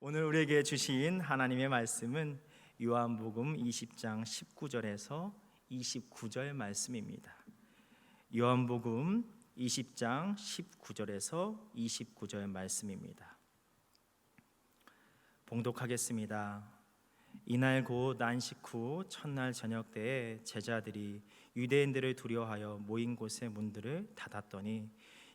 오늘 우리에게 주신 하나님의 말씀은 요한복음 20장 19절에서 29절 말씀입니다. 요한복음 20장 19절에서 29절 말씀입니다. 봉독하겠습니다. 이날 곧 안식 후 첫날 저녁 때에 제자들이 유대인들을 두려워하여 모인 곳의 문들을 닫았더니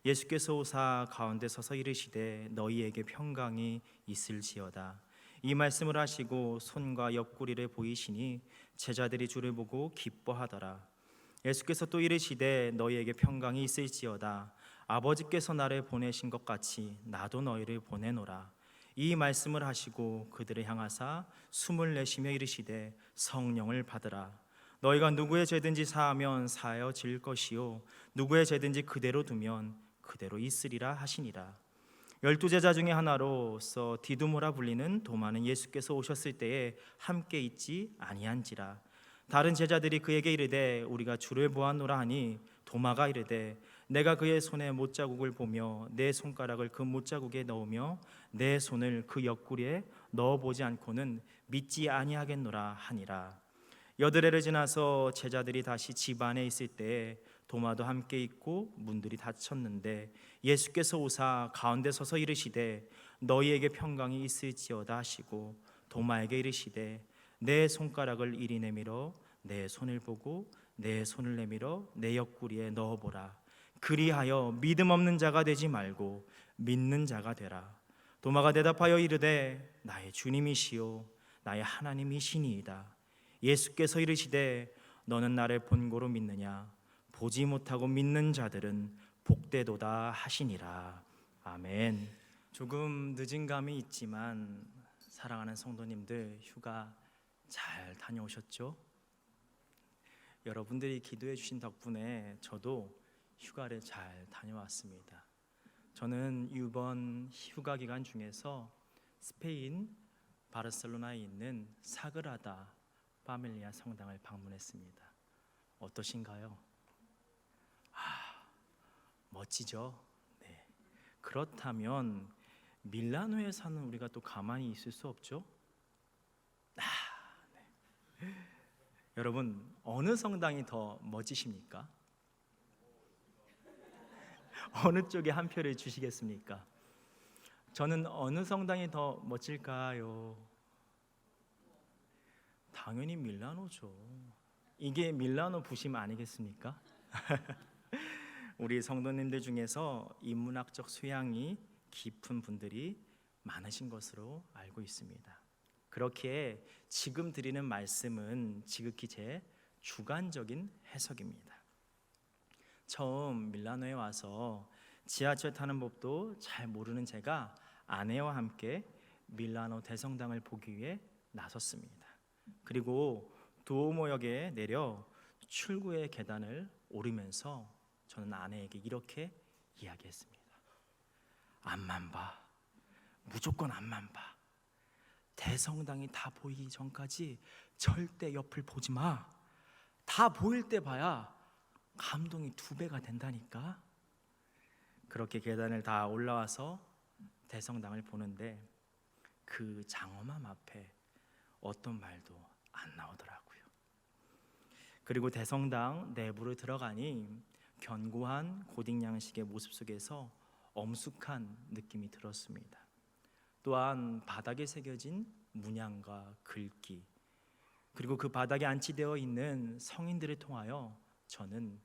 예수께서 오사 가운데 서서 이르시되 너희에게 평강이 있을지어다. 이 말씀을 하시고 손과 옆구리를 보이시니 제자들이 주를 보고 기뻐하더라. 예수께서 또 이르시되 너희에게 평강이 있을지어다. 아버지께서 나를 보내신 것 같이 나도 너희를 보내노라. 이 말씀을 하시고 그들을 향하사 숨을 내쉬며 이르시되 성령을 받으라. 너희가 누구의 죄든지 사하면 사하여질 것이요 누구의 죄든지 그대로 두면 그대로 있으리라 하시니라. 12제자 중에 하나로서 디두모라 불리는 도마는 예수께서 오셨을 때에 함께 있지 아니한지라. 다른 제자들이 그에게 이르되 우리가 주를 보았노라 하니 도마가 이르되 내가 그의 손에 못자국을 보며 내 손가락을 그 못자국에 넣으며 내 손을 그 옆구리에 넣어보지 않고는 믿지 아니하겠노라 하니라. 여드레를 지나서 제자들이 다시 집 안에 있을 때에 도마도 함께 있고 문들이 닫혔는데 예수께서 오사 가운데 서서 이르시되 너희에게 평강이 있을지어다 하시고 도마에게 이르시되 내 손가락을 이리 내밀어 내 손을 보고 내 손을 내밀어 내 옆구리에 넣어보라. 그리하여 믿음 없는 자가 되지 말고 믿는 자가 되라. 도마가 대답하여 이르되 나의 주님이시요 나의 하나님이시니이다. 예수께서 이르시되 너는 나를 본고로 믿느냐? 보지 못하고 믿는 자들은 복되도다 하시니라. 아멘. 조금 늦은 감이 있지만 사랑하는 성도님들 휴가 잘 다녀오셨죠? 여러분들이 기도해 주신 덕분에 저도 휴가를 잘 다녀왔습니다. 저는 이번 휴가 기간 중에서 스페인 바르셀로나에 있는 사그라다 파밀리아 성당을 방문했습니다. 어떠신가요? 멋지죠? 네. 그렇다면 밀라노에 사는 우리가 또 가만히 있을 수 없죠? 네. 여러분 어느 성당이 더 멋지십니까? 어느 쪽에 한 표를 주시겠습니까? 저는 어느 성당이 더 멋질까요? 당연히 밀라노죠. 이게 밀라노 부심 아니겠습니까? 우리 성도님들 중에서 인문학적 소양이 깊은 분들이 많으신 것으로 알고 있습니다. 그렇기에 지금 드리는 말씀은 지극히 제 주관적인 해석입니다. 처음 밀라노에 와서 지하철 타는 법도 잘 모르는 제가 아내와 함께 밀라노 대성당을 보기 위해 나섰습니다. 그리고 두오모역에 내려 출구의 계단을 오르면서 저는 아내에게 이렇게 이야기했습니다. 앞만 봐. 무조건 앞만 봐. 대성당이 다 보이기 전까지 절대 옆을 보지 마. 다 보일 때 봐야 감동이 2배가 된다니까. 그렇게 계단을 다 올라와서 대성당을 보는데 그 장엄함 앞에 어떤 말도 안 나오더라고요. 그리고 대성당 내부로 들어가니 견고한 고딕 양식의 모습 속에서 엄숙한 느낌이 들었습니다. 또한 바닥에 새겨진 문양과 글귀, 그리고 그 바닥에 안치되어 있는 성인들을 통하여 저는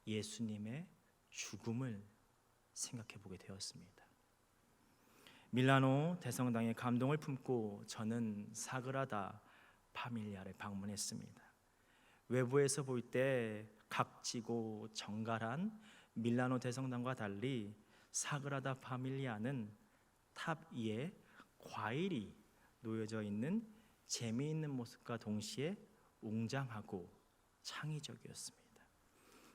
예수님의 죽음을 생각해 보게 되었습니다. 밀라노 대성당의 감동을 품고 저는 사그라다 파밀리아를 방문했습니다. 외부에서 볼 때 각지고 정갈한 밀라노 대성당과 달리 사그라다 파밀리아는 탑 위에 과일이 놓여져 있는 재미있는 모습과 동시에 웅장하고 창의적이었습니다.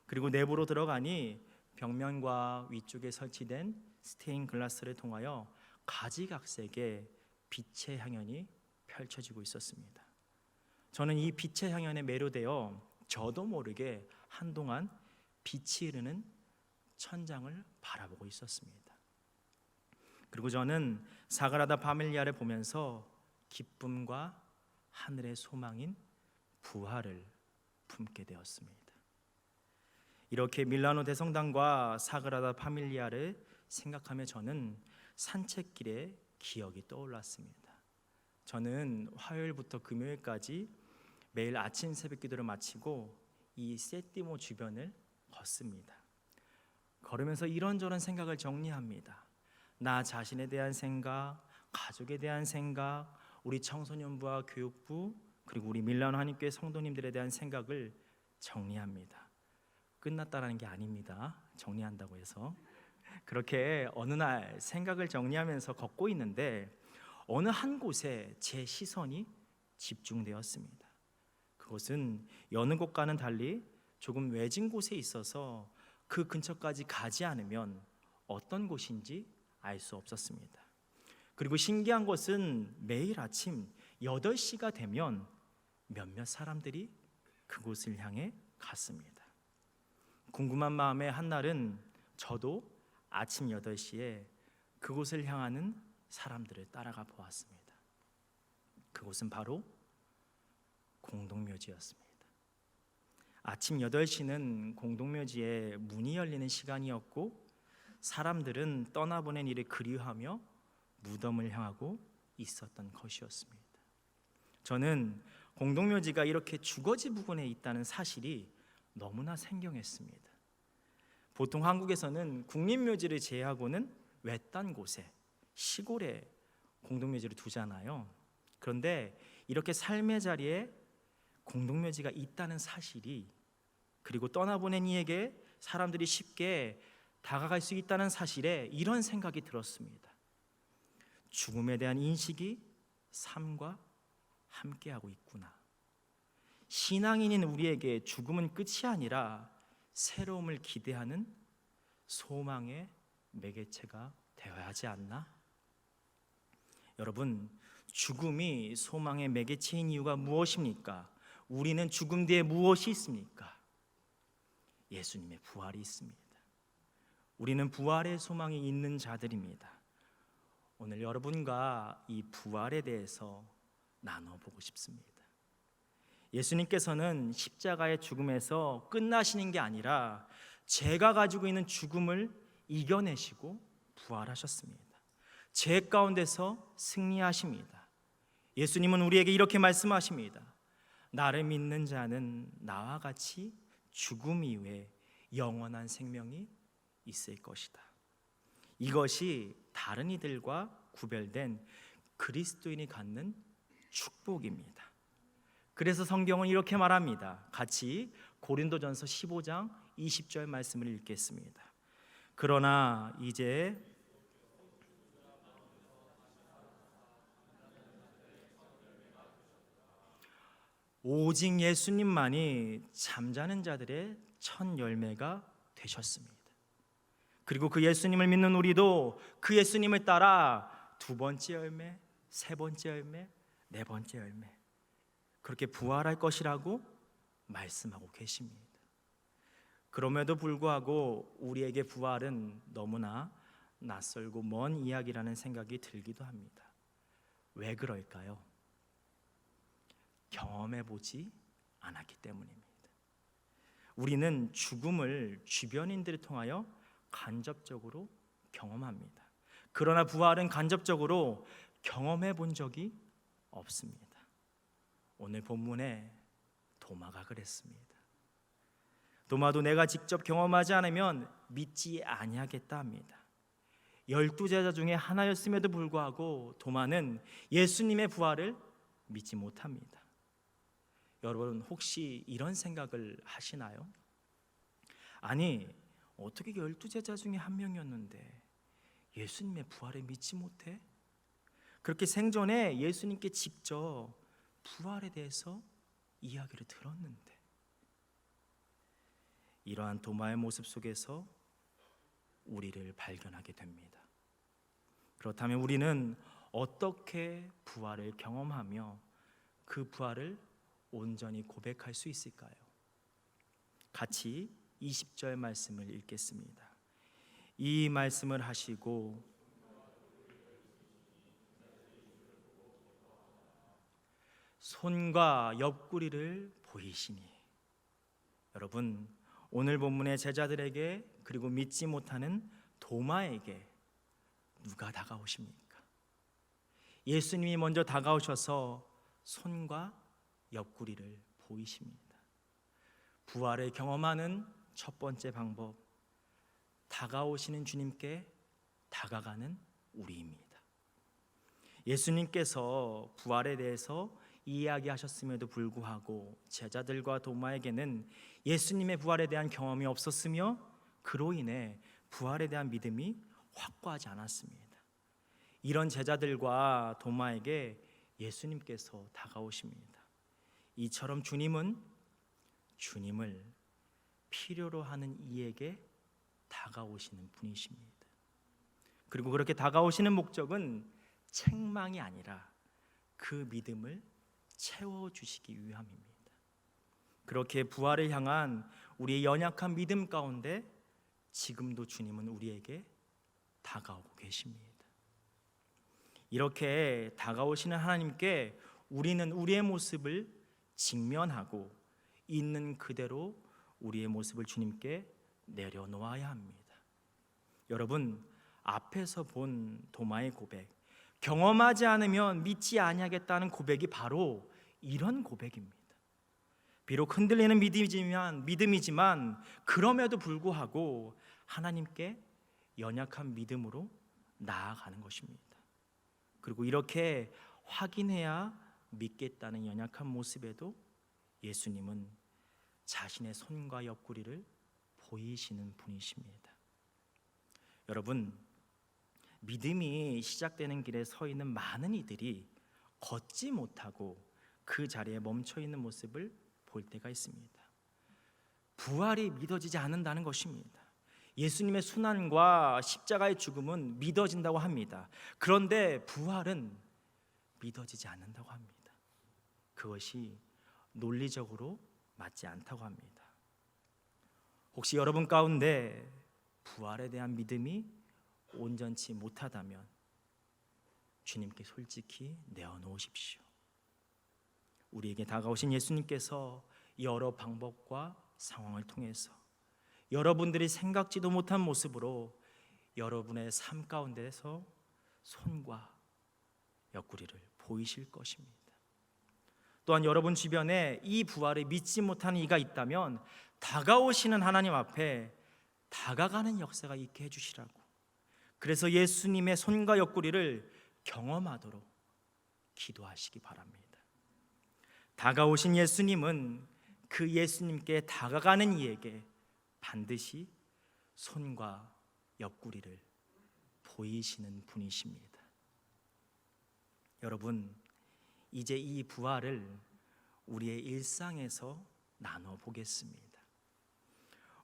그리고 내부로 들어가니 벽면과 위쪽에 설치된 스테인 글라스를 통하여 가지각색의 빛의 향연이 펼쳐지고 있었습니다. 저는 이 빛의 향연에 매료되어 저도 모르게 한동안 빛이 흐르는 천장을 바라보고 있었습니다. 그리고 저는 사그라다 파밀리아를 보면서 기쁨과 하늘의 소망인 부활을 품게 되었습니다. 이렇게 밀라노 대성당과 사그라다 파밀리아를 생각하며 저는 산책길에 기억이 떠올랐습니다. 저는 화요일부터 금요일까지 매일 아침 새벽 기도를 마치고 이 세티모 주변을 걷습니다. 걸으면서 이런저런 생각을 정리합니다. 나 자신에 대한 생각, 가족에 대한 생각, 우리 청소년부와 교육부, 그리고 우리 밀라노 한인교회 성도님들에 대한 생각을 정리합니다. 끝났다라는 게 아닙니다. 정리한다고 해서. 그렇게 어느 날 생각을 정리하면서 걷고 있는데 어느 한 곳에 제 시선이 집중되었습니다. 그것은 여느 곳과는 달리 조금 외진 곳에 있어서 그 근처까지 가지 않으면 어떤 곳인지 알 수 없었습니다. 그리고 신기한 것은 매일 아침 8시가 되면 몇몇 사람들이 그곳을 향해 갔습니다. 궁금한 마음에 한날은 저도 아침 8시에 그곳을 향하는 사람들을 따라가 보았습니다. 그곳은 바로 공동묘지였습니다. 아침 8시는 공동묘지에 문이 열리는 시간이었고 사람들은 떠나보낸 이를 그리워하며 무덤을 향하고 있었던 것이었습니다. 저는 공동묘지가 이렇게 주거지 부근에 있다는 사실이 너무나 생경했습니다. 보통 한국에서는 국립묘지를 제외하고는 외딴 곳에, 시골에 공동묘지를 두잖아요. 그런데 이렇게 삶의 자리에 공동묘지가 있다는 사실이, 그리고 떠나보낸 이에게 사람들이 쉽게 다가갈 수 있다는 사실에 이런 생각이 들었습니다. 죽음에 대한 인식이 삶과 함께하고 있구나. 신앙인인 우리에게 죽음은 끝이 아니라 새로움을 기대하는 소망의 매개체가 되어야 하지 않나? 여러분, 죽음이 소망의 매개체인 이유가 무엇입니까? 우리는 죽음 뒤에 무엇이 있습니까? 예수님의 부활이 있습니다. 우리는 부활의 소망이 있는 자들입니다. 오늘 여러분과 이 부활에 대해서 나눠보고 싶습니다. 예수님께서는 십자가의 죽음에서 끝나시는 게 아니라 죄가 가지고 있는 죽음을 이겨내시고 부활하셨습니다. 죄 가운데서 승리하십니다. 예수님은 우리에게 이렇게 말씀하십니다. 나를 믿는 자는 나와 같이 죽음 이후에 영원한 생명이 있을 것이다. 이것이 다른 이들과 구별된 그리스도인이 갖는 축복입니다. 그래서 성경은 이렇게 말합니다. 같이 고린도전서 15장 20절 말씀을 읽겠습니다. 그러나 이제 오직 예수님만이 잠자는 자들의 첫 열매가 되셨습니다. 그리고 그 예수님을 믿는 우리도 그 예수님을 따라 두 번째 열매, 세 번째 열매, 네 번째 열매, 그렇게 부활할 것이라고 말씀하고 계십니다. 그럼에도 불구하고 우리에게 부활은 너무나 낯설고 먼 이야기라는 생각이 들기도 합니다. 왜 그럴까요? 경험해보지 않았기 때문입니다. 우리는 죽음을 주변인들을 통하여 간접적으로 경험합니다. 그러나 부활은 간접적으로 경험해 본 적이 없습니다. 오늘 본문에 도마가 그랬습니다. 도마도 내가 직접 경험하지 않으면 믿지 아니하겠다 합니다. 12제자 중에 하나였음에도 불구하고 도마는 예수님의 부활을 믿지 못합니다. 여러분, 혹시 이런 생각을 하시나요? 아니, 어떻게 12제자 중에 한 명이었는데 예수님의 부활을 믿지 못해? 그렇게 생전에 예수님께 직접 부활에 대해서 이야기를 들었는데, 이러한 도마의 모습 속에서 우리를 발견하게 됩니다. 그렇다면 우리는 어떻게 부활을 경험하며 그 부활을 온전히 고백할 수 있을까요? 같이 20절 말씀을 읽겠습니다. 이 말씀을 하시고 손과 옆구리를 보이시니. 여러분, 오늘 본문의 제자들에게 그리고 믿지 못하는 도마에게 누가 다가오십니까? 예수님이 먼저 다가오셔서 손과 옆구리를 보이십니다. 부활을 경험하는 첫 번째 방법, 다가오시는 주님께 다가가는 우리입니다. 예수님께서 부활에 대해서 이야기하셨음에도 불구하고 제자들과 도마에게는 예수님의 부활에 대한 경험이 없었으며 그로 인해 부활에 대한 믿음이 확고하지 않았습니다. 이런 제자들과 도마에게 예수님께서 다가오십니다. 이처럼 주님은 주님을 필요로 하는 이에게 다가오시는 분이십니다. 그리고 그렇게 다가오시는 목적은 책망이 아니라 그 믿음을 채워주시기 위함입니다. 그렇게 부활을 향한 우리의 연약한 믿음 가운데 지금도 주님은 우리에게 다가오고 계십니다. 이렇게 다가오시는 하나님께 우리는 우리의 모습을 직면하고 있는 그대로 우리의 모습을 주님께 내려놓아야 합니다. 여러분, 앞에서 본 도마의 고백, 경험하지 않으면 믿지 아니하겠다는 고백이 바로 이런 고백입니다. 비록 흔들리는 믿음이지만 그럼에도 불구하고 하나님께 연약한 믿음으로 나아가는 것입니다. 그리고 이렇게 확인해야 믿겠다는 연약한 모습에도 예수님은 자신의 손과 옆구리를 보이시는 분이십니다. 여러분, 믿음이 시작되는 길에 서 있는 많은 이들이 걷지 못하고 그 자리에 멈춰 있는 모습을 볼 때가 있습니다. 부활이 믿어지지 않는다는 것입니다. 예수님의 순환과 십자가의 죽음은 믿어진다고 합니다. 그런데 부활은 믿어지지 않는다고 합니다. 그것이 논리적으로 맞지 않다고 합니다. 혹시 여러분 가운데 부활에 대한 믿음이 온전치 못하다면 주님께 솔직히 내어놓으십시오. 우리에게 다가오신 예수님께서 여러 방법과 상황을 통해서 여러분들이 생각지도 못한 모습으로 여러분의 삶 가운데서 손과 옆구리를 보이실 것입니다. 또한 여러분 주변에 이 부활을 믿지 못하는 이가 있다면 다가오시는 하나님 앞에 다가가는 역사가 있게 해주시라고, 그래서 예수님의 손과 옆구리를 경험하도록 기도하시기 바랍니다. 다가오신 예수님은 그 예수님께 다가가는 이에게 반드시 손과 옆구리를 보이시는 분이십니다. 여러분, 이제 이 부활을 우리의 일상에서 나눠보겠습니다.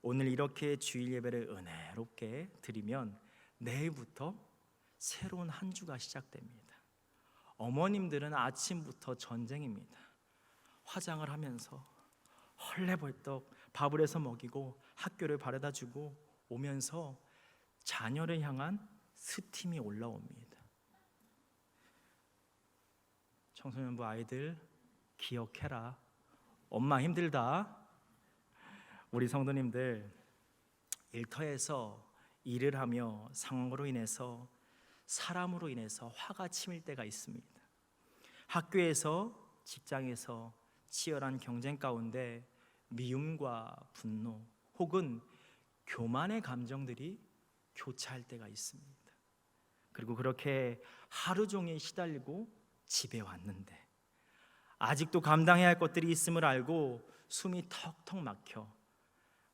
오늘 이렇게 주일 예배를 은혜롭게 드리면 내일부터 새로운 한 주가 시작됩니다. 어머님들은 아침부터 전쟁입니다. 화장을 하면서 헐레벌떡 밥을 해서 먹이고 학교를 바래다 주고 오면서 자녀를 향한 스팀이 올라옵니다. 청소년부 아이들 기억해라. 엄마 힘들다. 우리 성도님들, 일터에서 일을 하며 상황으로 인해서 사람으로 인해서 화가 치밀 때가 있습니다. 학교에서, 직장에서 치열한 경쟁 가운데 미움과 분노 혹은 교만의 감정들이 교차할 때가 있습니다. 그리고 그렇게 하루 종일 시달리고 집에 왔는데 아직도 감당해야 할 것들이 있음을 알고 숨이 턱턱 막혀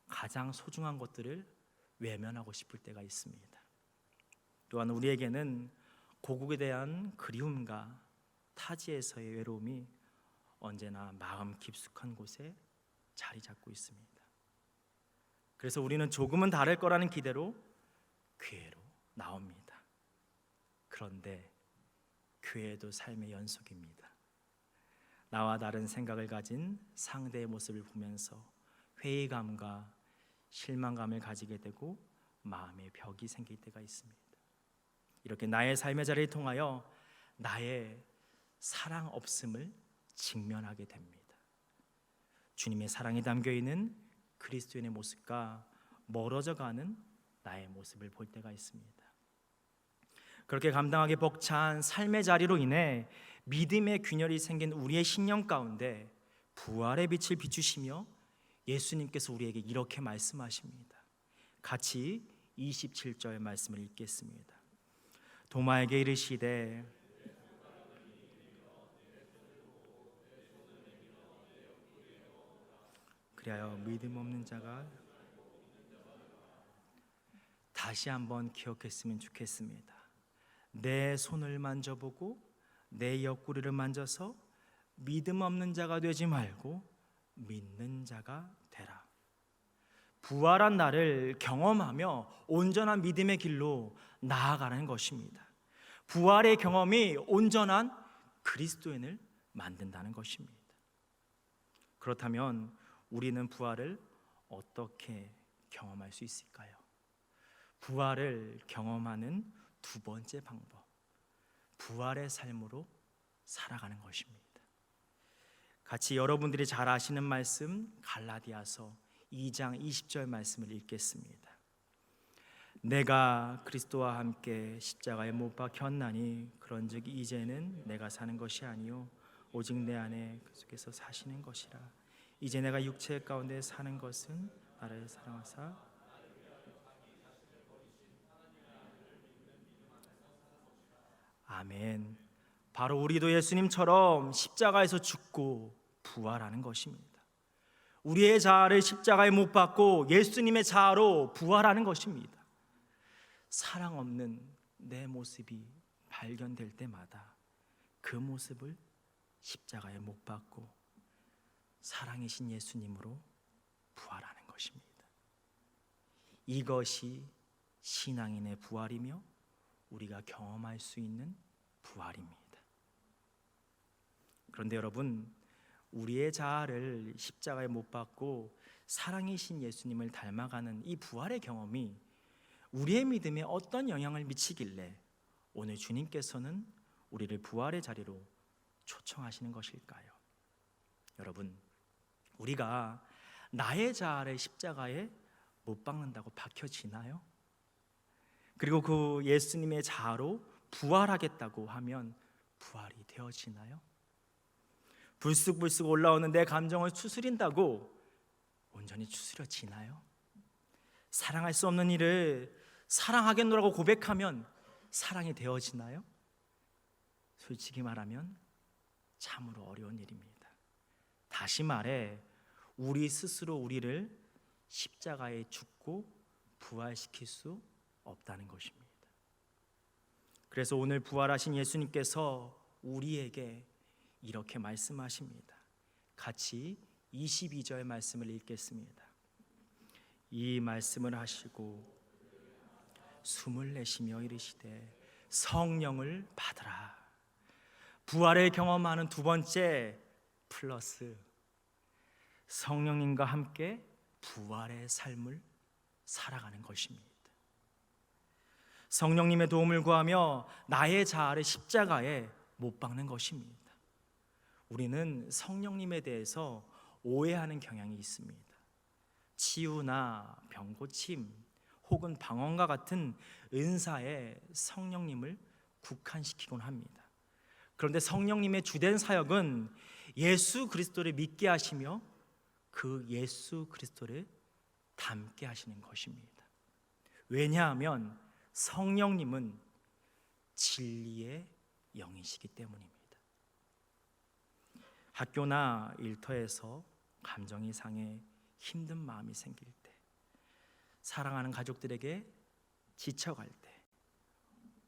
가장 소중한 것들을 외면하고 싶을 때가 있습니다. 또한 우리에게는 고국에 대한 그리움과 타지에서의 외로움이 언제나 마음 깊숙한 곳에 자리 잡고 있습니다. 그래서 우리는 조금은 다를 거라는 기대로 교회로 나옵니다. 그런데 교회도 삶의 연속입니다. 나와 다른 생각을 가진 상대의 모습을 보면서 회의감과 실망감을 가지게 되고 마음의 벽이 생길 때가 있습니다. 이렇게 나의 삶의 자리를 통하여 나의 사랑 없음을 직면하게 됩니다. 주님의 사랑이 담겨 있는 그리스도인의 모습과 멀어져가는 나의 모습을 볼 때가 있습니다. 그렇게 감당하기 벅찬 삶의 자리로 인해 믿음의 균열이 생긴 우리의 신령 가운데 부활의 빛을 비추시며 예수님께서 우리에게 이렇게 말씀하십니다. 같이 27절 말씀을 읽겠습니다. 도마에게 이르시되 그리하여 믿음 없는 자가, 다시 한번 기억했으면 좋겠습니다. 내 손을 만져보고 내 옆구리를 만져서 믿음 없는 자가 되지 말고 믿는 자가 되라. 부활한 나를 경험하며 온전한 믿음의 길로 나아가는 것입니다. 부활의 경험이 온전한 그리스도인을 만든다는 것입니다. 그렇다면 우리는 부활을 어떻게 경험할 수 있을까요? 부활을 경험하는 두 번째 방법, 부활의 삶으로 살아가는 것입니다. 같이 여러분들이 잘 아시는 말씀 갈라디아서 2장 20절 말씀을 읽겠습니다. 내가 그리스도와 함께 십자가에 못 박혔나니 그런즉 이제는 내가 사는 것이 아니요 오직 내 안에 계속해서 사시는 것이라. 이제 내가 육체 가운데 사는 것은 나를 사랑하사 아멘. 바로 우리도 예수님처럼 십자가에서 죽고 부활하는 것입니다. 우리의 자아를 십자가에 못 박고 예수님의 자아로 부활하는 것입니다. 사랑 없는 내 모습이 발견될 때마다 그 모습을 십자가에 못 박고 사랑이신 예수님으로 부활하는 것입니다. 이것이 신앙인의 부활이며 우리가 경험할 수 있는 부활입니다. 그런데 여러분, 우리의 자아를 십자가에 못 박고 사랑이신 예수님을 닮아가는 이 부활의 경험이 우리의 믿음에 어떤 영향을 미치길래 오늘 주님께서는 우리를 부활의 자리로 초청하시는 것일까요? 여러분, 우리가 나의 자아를 십자가에 못 박는다고 박혀지나요? 그리고 그 예수님의 자아로 부활하겠다고 하면 부활이 되어지나요? 불쑥불쑥 올라오는 내 감정을 추스린다고 온전히 추스려지나요? 사랑할 수 없는 이를 사랑하겠노라고 고백하면 사랑이 되어지나요? 솔직히 말하면 참으로 어려운 일입니다. 다시 말해 우리 스스로 우리를 십자가에 죽고 부활시킬 수 없다는 것입니다. 그래서 오늘 부활하신 예수님께서 우리에게 이렇게 말씀하십니다. 같이 22절 말씀을 읽겠습니다. 이 말씀을 하시고 숨을 내쉬며 이르시되 성령을 받으라. 부활을 경험하는 두 번째 플러스 성령님과 함께 부활의 삶을 살아가는 것입니다. 성령님의 도움을 구하며 나의 자아를 십자가에 못 박는 것입니다. 우리는 성령님에 대해서 오해하는 경향이 있습니다. 치유나 병고침 혹은 방언과 같은 은사에 성령님을 국한시키곤 합니다. 그런데 성령님의 주된 사역은 예수 그리스도를 믿게 하시며 그 예수 그리스도를 닮게 하시는 것입니다. 왜냐하면 성령님은 진리의 영이시기 때문입니다. 학교나 일터에서 감정이 상해 힘든 마음이 생길 때, 사랑하는 가족들에게 지쳐갈 때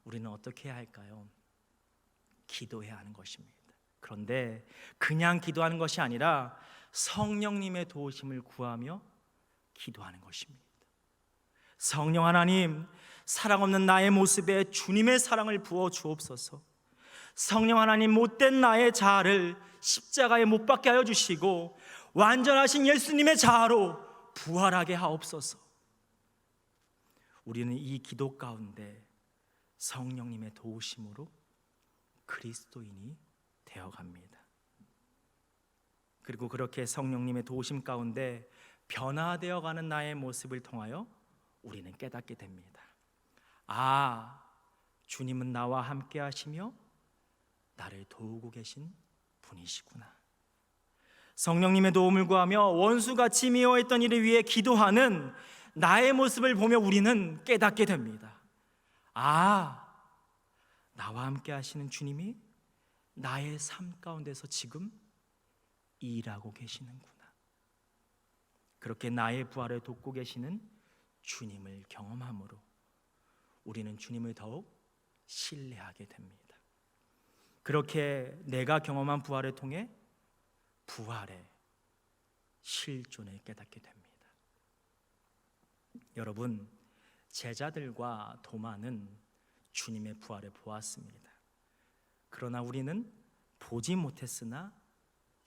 우리는 어떻게 해야 할까요? 기도해야 하는 것입니다. 그런데 그냥 기도하는 것이 아니라 성령님의 도우심을 구하며 기도하는 것입니다. 성령 하나님, 사랑 없는 나의 모습에 주님의 사랑을 부어 주옵소서. 성령 하나님, 못된 나의 자아를 십자가에 못 박게 하여 주시고 완전하신 예수님의 자아로 부활하게 하옵소서. 우리는 이 기도 가운데 성령님의 도우심으로 그리스도인이 되어갑니다. 그리고 그렇게 성령님의 도우심 가운데 변화되어 가는 나의 모습을 통하여 우리는 깨닫게 됩니다. 아, 주님은 나와 함께 하시며 나를 도우고 계신 분이시구나. 성령님의 도움을 구하며 원수같이 미워했던 이를 위해 기도하는 나의 모습을 보며 우리는 깨닫게 됩니다. 아, 나와 함께 하시는 주님이 나의 삶 가운데서 지금 일하고 계시는구나. 그렇게 나의 부활을 돕고 계시는 주님을 경험함으로 우리는 주님을 더욱 신뢰하게 됩니다. 그렇게 내가 경험한 부활을 통해 부활의 실존을 깨닫게 됩니다. 여러분, 제자들과 도마는 주님의 부활을 보았습니다. 그러나 우리는 보지 못했으나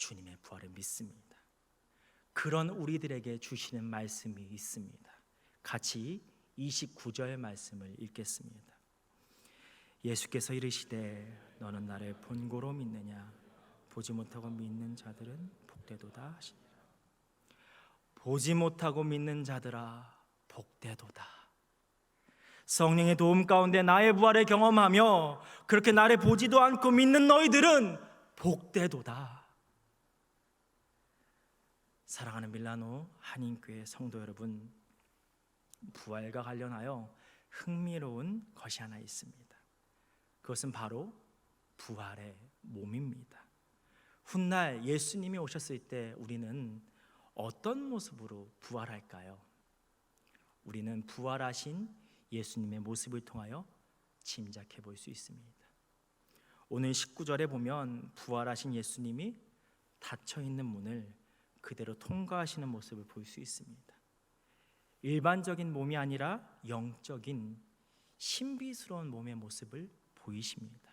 주님의 부활을 믿습니다. 그런 우리들에게 주시는 말씀이 있습니다. 같이 29절 말씀을 읽겠습니다. 예수께서 이르시되 너는 나를 본고로 믿느냐? 보지 못하고 믿는 자들은 복되도다 하시니라. 보지 못하고 믿는 자들아 복되도다. 성령의 도움 가운데 나의 부활을 경험하며 그렇게 나를 보지도 않고 믿는 너희들은 복되도다. 사랑하는 밀라노 한인교회 성도 여러분, 부활과 관련하여 흥미로운 것이 하나 있습니다. 그것은 바로 부활의 몸입니다. 훗날 예수님이 오셨을 때 우리는 어떤 모습으로 부활할까요? 우리는 부활하신 예수님의 모습을 통하여 짐작해 볼 수 있습니다. 오늘 19절에 보면 부활하신 예수님이 닫혀 있는 문을 그대로 통과하시는 모습을 볼 수 있습니다. 일반적인 몸이 아니라 영적인 신비스러운 몸의 모습을 보이십니다.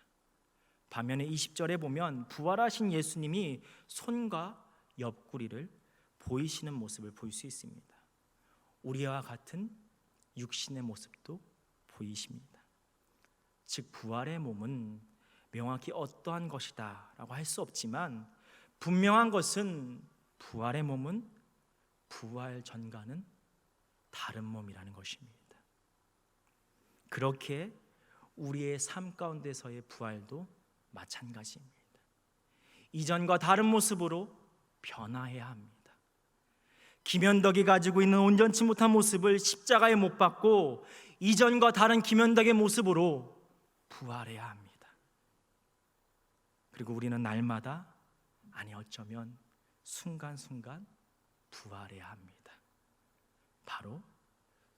반면에 20절에 보면 부활하신 예수님이 손과 옆구리를 보이시는 모습을 볼 수 있습니다. 우리와 같은 육신의 모습도 보이십니다. 즉 부활의 몸은 명확히 어떠한 것이다 라고 할 수 없지만 분명한 것은 부활의 몸은 부활 전과는 다른 몸이라는 것입니다. 그렇게 우리의 삶 가운데서의 부활도 마찬가지입니다. 이전과 다른 모습으로 변화해야 합니다. 김현덕이 가지고 있는 온전치 못한 모습을 십자가에 못 박고 이전과 다른 김현덕의 모습으로 부활해야 합니다. 그리고 우리는 날마다, 아니 어쩌면 순간순간 부활해야 합니다. 바로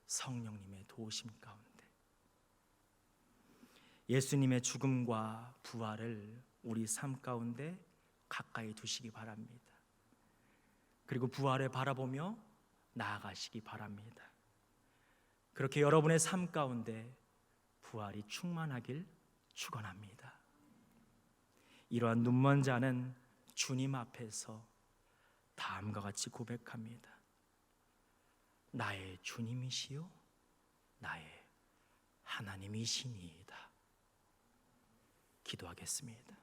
성령님의 도우심 가운데 예수님의 죽음과 부활을 우리 삶 가운데 가까이 두시기 바랍니다. 그리고 부활을 바라보며 나아가시기 바랍니다. 그렇게 여러분의 삶 가운데 부활이 충만하길 축원합니다. 이러한 눈먼 자는 주님 앞에서 다음과 같이 고백합니다. 나의 주님이시요 나의 하나님이시니이다. 기도하겠습니다.